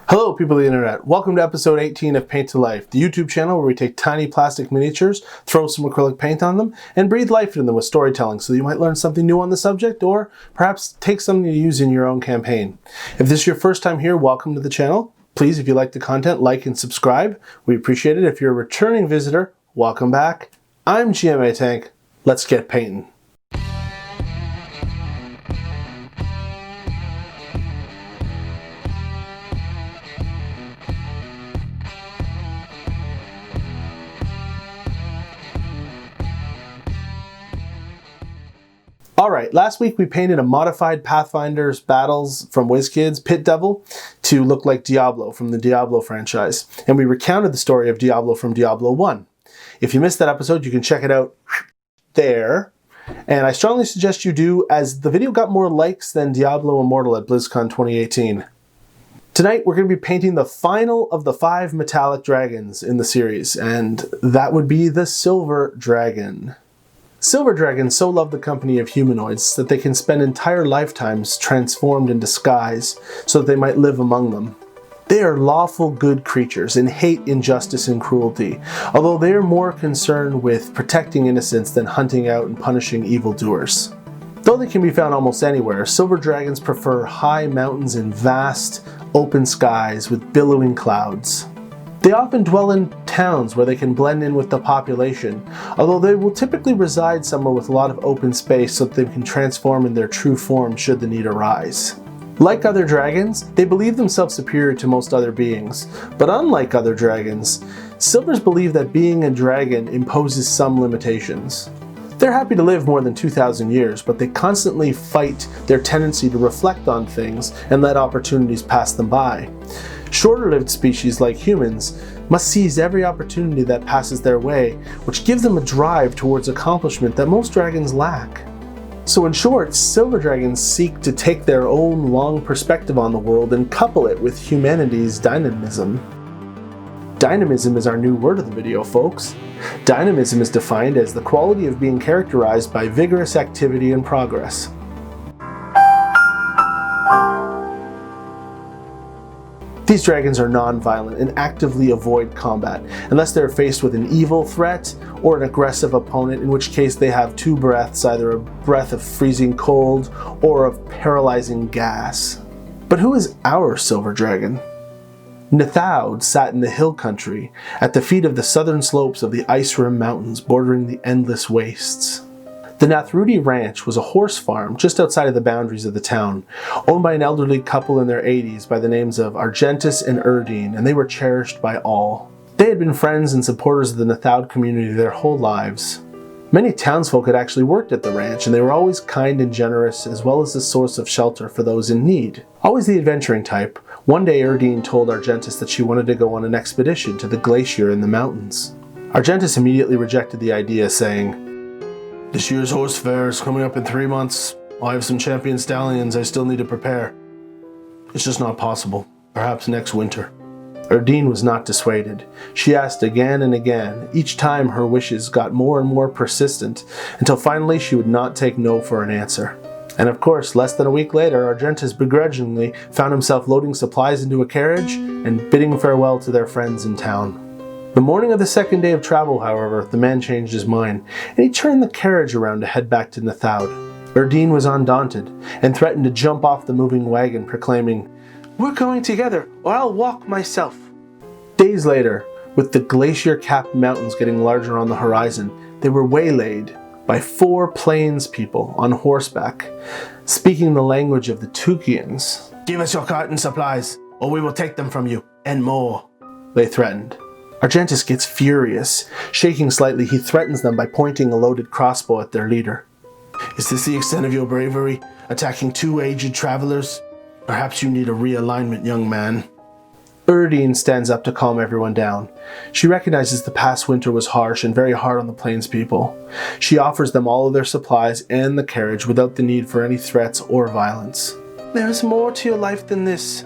Hello people of the internet, welcome to episode 18 of Paint to Life, the YouTube channel where we take tiny plastic miniatures, throw some acrylic paint on them, and breathe life into them with storytelling so that you might learn something new on the subject or perhaps take something to use in your own campaign. If this is your first time here, welcome to the channel. Please, if you like the content, like and subscribe. We appreciate it. If you're a returning visitor, welcome back. I'm GM Atank. Let's get painting. Alright, last week we painted a modified Pathfinder's Battles from WizKids Pit Devil to look like Diablo from the Diablo franchise, and we recounted the story of Diablo from Diablo 1. If you missed that episode, you can check it out there, and I strongly suggest you do, as the video got more likes than Diablo Immortal at BlizzCon 2018. Tonight we're going to be painting the final of the 5 metallic dragons in the series, and that would be the Silver Dragon. Silver dragons so love the company of humanoids that they can spend entire lifetimes transformed in disguise so that they might live among them. They are lawful good creatures and hate injustice and cruelty, although they are more concerned with protecting innocents than hunting out and punishing evildoers. Though they can be found almost anywhere, silver dragons prefer high mountains and vast, open skies with billowing clouds. They often dwell in towns where they can blend in with the population, although they will typically reside somewhere with a lot of open space so that they can transform in their true form should the need arise. Like other dragons, they believe themselves superior to most other beings, but unlike other dragons, silvers believe that being a dragon imposes some limitations. They're happy to live more than 2,000 years, but they constantly fight their tendency to reflect on things and let opportunities pass them by. Shorter-lived species like humans must seize every opportunity that passes their way, which gives them a drive towards accomplishment that most dragons lack. So in short, silver dragons seek to take their own long perspective on the world and couple it with humanity's dynamism. Dynamism is our new word of the video, folks. Dynamism is defined as the quality of being characterized by vigorous activity and progress. These dragons are non-violent and actively avoid combat, unless they're faced with an evil threat or an aggressive opponent, in which case they have 2 breaths, either a breath of freezing cold or of paralyzing gas. But who is our silver dragon? Nathoud sat in the hill country, at the feet of the southern slopes of the ice-rimmed mountains bordering the endless wastes. The Nathoud ranch was a horse farm just outside of the boundaries of the town, owned by an elderly couple in their 80s by the names of Argentis and Erdene, and they were cherished by all. They had been friends and supporters of the Nathoud community their whole lives. Many townsfolk had actually worked at the ranch, and they were always kind and generous, as well as a source of shelter for those in need. Always the adventuring type, one day Erdene told Argentis that she wanted to go on an expedition to the glacier in the mountains. Argentis immediately rejected the idea, saying, "This year's horse fair is coming up in 3 months. I have some champion stallions I still need to prepare. It's just not possible. Perhaps next winter." Erdene was not dissuaded. She asked again and again. Each time her wishes got more and more persistent, until finally she would not take no for an answer. And of course, less than a week later, Argentis begrudgingly found himself loading supplies into a carriage and bidding farewell to their friends in town. The morning of the second day of travel, however, the man changed his mind, and he turned the carriage around to head back to Nathoud. Erdene was undaunted, and threatened to jump off the moving wagon, proclaiming, "We're going together, or I'll walk myself." Days later, with the glacier-capped mountains getting larger on the horizon, they were waylaid by 4 plains people on horseback, speaking the language of the Tukians. "Give us your cart and supplies, or we will take them from you, and more," they threatened. Argentis gets furious. Shaking slightly, he threatens them by pointing a loaded crossbow at their leader. "Is this the extent of your bravery, attacking 2 aged travelers? Perhaps you need a realignment, young man." Erdene stands up to calm everyone down. She recognizes the past winter was harsh and very hard on the plains people. She offers them all of their supplies and the carriage without the need for any threats or violence. "There is more to your life than this,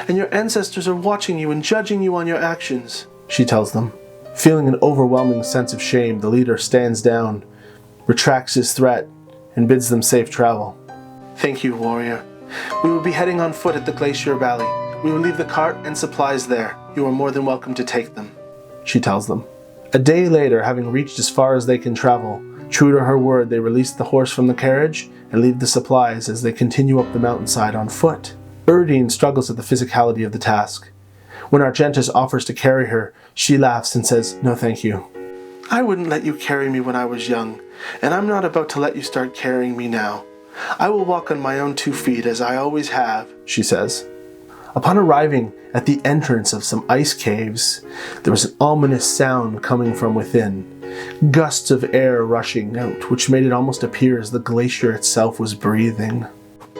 and your ancestors are watching you and judging you on your actions," she tells them. Feeling an overwhelming sense of shame, the leader stands down, retracts his threat, and bids them safe travel. "Thank you, warrior. We will be heading on foot at the glacier valley. We will leave the cart and supplies there. You are more than welcome to take them, she tells them. A day later, having reached as far as they can travel, true to her word, they release the horse from the carriage and leave the supplies as they continue up the mountainside on foot. Erdene struggles with the physicality of the task. When Argentis offers to carry her, she laughs and says, "No thank you. I wouldn't let you carry me when I was young, and I'm not about to let you start carrying me now. I will walk on my own 2 feet as I always have," she says. Upon arriving at the entrance of some ice caves, there was an ominous sound coming from within, gusts of air rushing out, which made it almost appear as the glacier itself was breathing.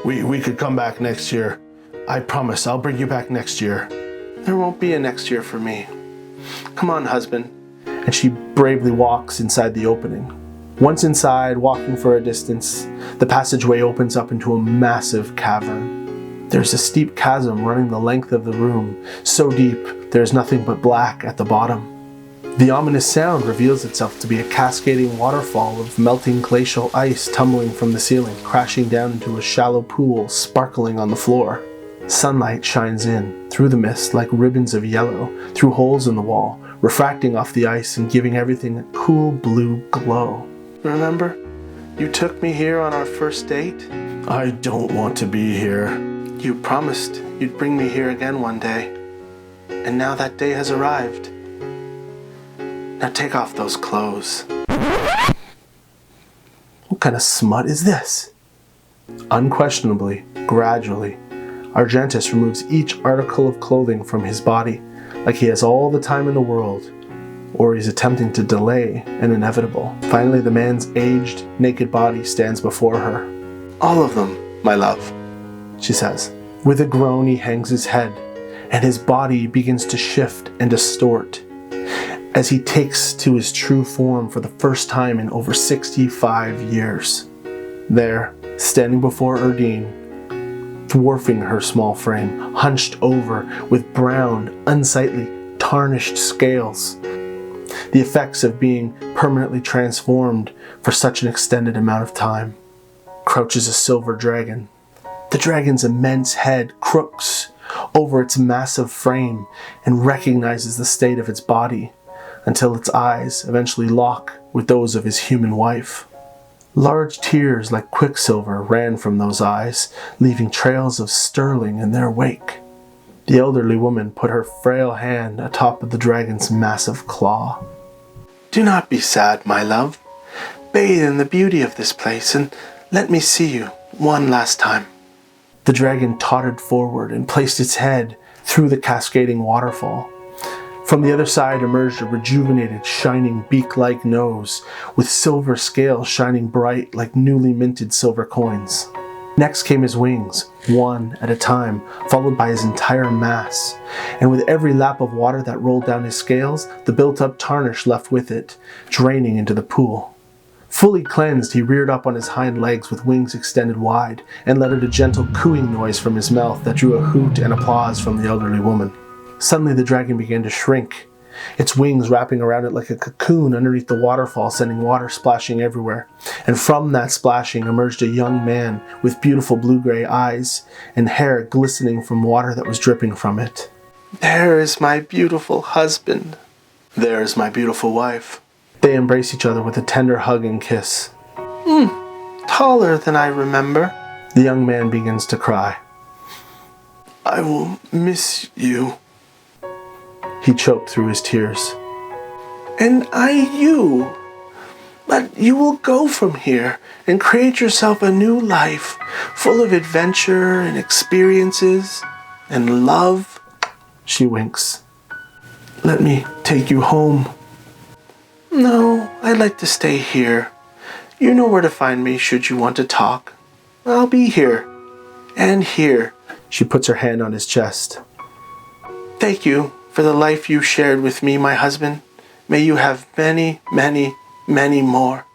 We could come back next year. I promise I'll bring you back next year." "There won't be a next year for me. Come on, husband." And she bravely walks inside the opening. Once inside, walking for a distance, the passageway opens up into a massive cavern. There's a steep chasm running the length of the room, so deep there's nothing but black at the bottom. The ominous sound reveals itself to be a cascading waterfall of melting glacial ice tumbling from the ceiling, crashing down into a shallow pool sparkling on the floor. Sunlight shines in through the mist like ribbons of yellow through holes in the wall, refracting off the ice and giving everything a cool blue glow. "Remember, you took me here on our first date?" "I don't want to be here." "You promised you'd bring me here again one day, and now that day has arrived. Now take off those clothes." What kind of smut is this? Unquestionably, gradually, Argentis removes each article of clothing from his body, like he has all the time in the world, or he's attempting to delay an inevitable. Finally, the man's aged, naked body stands before her. "All of them, my love," she says. With a groan, he hangs his head, and his body begins to shift and distort as he takes to his true form for the first time in over 65 years. There, standing before Erdene, dwarfing her small frame, hunched over with brown, unsightly, tarnished scales, the effects of being permanently transformed for such an extended amount of time, crouches a silver dragon. The dragon's immense head crooks over its massive frame and recognizes the state of its body until its eyes eventually lock with those of his human wife. Large tears like quicksilver ran from those eyes, leaving trails of sterling in their wake. The elderly woman put her frail hand atop of the dragon's massive claw. "Do not be sad, my love. Bathe in the beauty of this place and let me see you one last time." The dragon tottered forward and placed its head through the cascading waterfall. From the other side emerged a rejuvenated, shining beak-like nose with silver scales shining bright like newly minted silver coins. Next came his wings, one at a time, followed by his entire mass. And with every lap of water that rolled down his scales, the built-up tarnish left with it, draining into the pool. Fully cleansed, he reared up on his hind legs with wings extended wide, and let out a gentle cooing noise from his mouth that drew a hoot and applause from the elderly woman. Suddenly the dragon began to shrink, its wings wrapping around it like a cocoon underneath the waterfall, sending water splashing everywhere. And from that splashing emerged a young man with beautiful blue-gray eyes and hair glistening from water that was dripping from it. "There is my beautiful husband. There is my beautiful wife." They embrace each other with a tender hug and kiss. Taller than I remember." The young man begins to cry. "I will miss you," he choked through his tears. "And I you. But you will go from here and create yourself a new life, full of adventure and experiences and love." She winks. "Let me take you home." "No, I'd like to stay here. You know where to find me should you want to talk. I'll be here. And here." She puts her hand on his chest. "Thank you for the life you shared with me, my husband. May you have many, many, many more."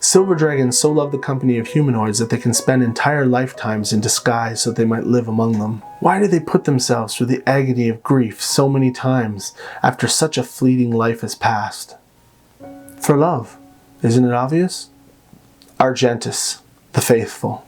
Silver dragons so love the company of humanoids that they can spend entire lifetimes in disguise so they might live among them. Why do they put themselves through the agony of grief so many times after such a fleeting life has passed? For love. Isn't it obvious? Argentis, the faithful.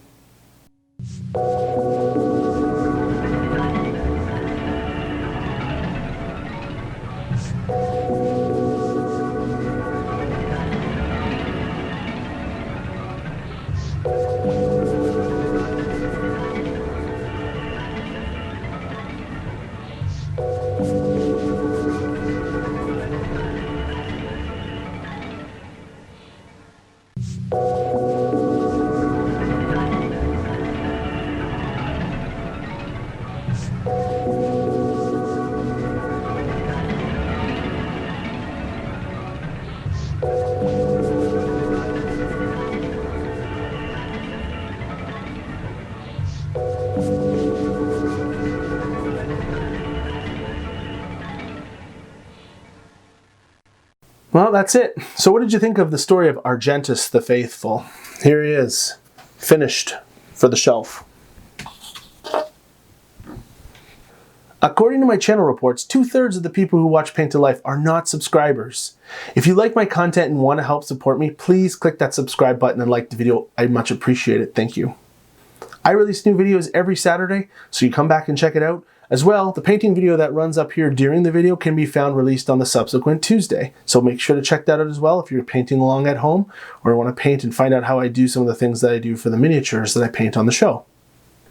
Well, that's it. So what did you think of the story of Argentis the Faithful? Here he is, finished for the shelf. According to my channel reports, 2/3 of the people who watch Paint to Life are not subscribers. If you like my content and want to help support me, please click that subscribe button and like the video. I'd much appreciate it. Thank you. I release new videos every Saturday, so you come back and check it out. As well, the painting video that runs up here during the video can be found released on the subsequent Tuesday. So make sure to check that out as well if you're painting along at home or want to paint and find out how I do some of the things that I do for the miniatures that I paint on the show.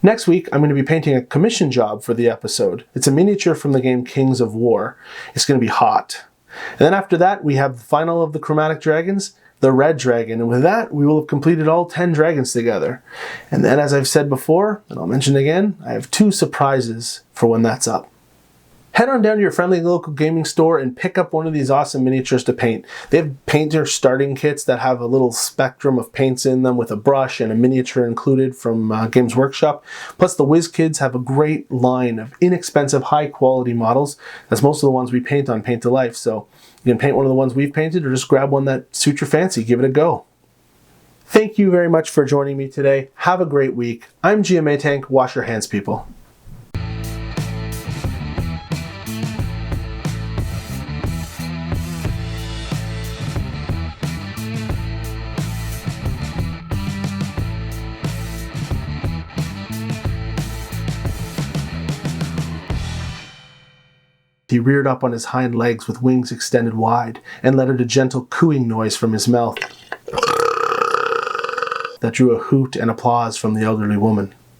Next week, I'm going to be painting a commission job for the episode. It's a miniature from the game Kings of War. It's going to be hot. And then after that, we have the final of the chromatic dragons, the red dragon. And with that, we will have completed all 10 dragons together. And then, as I've said before, and I'll mention again, I have 2 surprises for when that's up. Head on down to your friendly local gaming store and pick up one of these awesome miniatures to paint. They have painter starting kits that have a little spectrum of paints in them with a brush and a miniature included from Games Workshop. Plus the WizKids have a great line of inexpensive, high quality models. That's most of the ones we paint on Paint to Life. So you can paint one of the ones we've painted or just grab one that suits your fancy. Give it a go. Thank you very much for joining me today. Have a great week. I'm Atank. Wash your hands, people. He reared up on his hind legs with wings extended wide and let out a gentle cooing noise from his mouth that drew a hoot and applause from the elderly woman.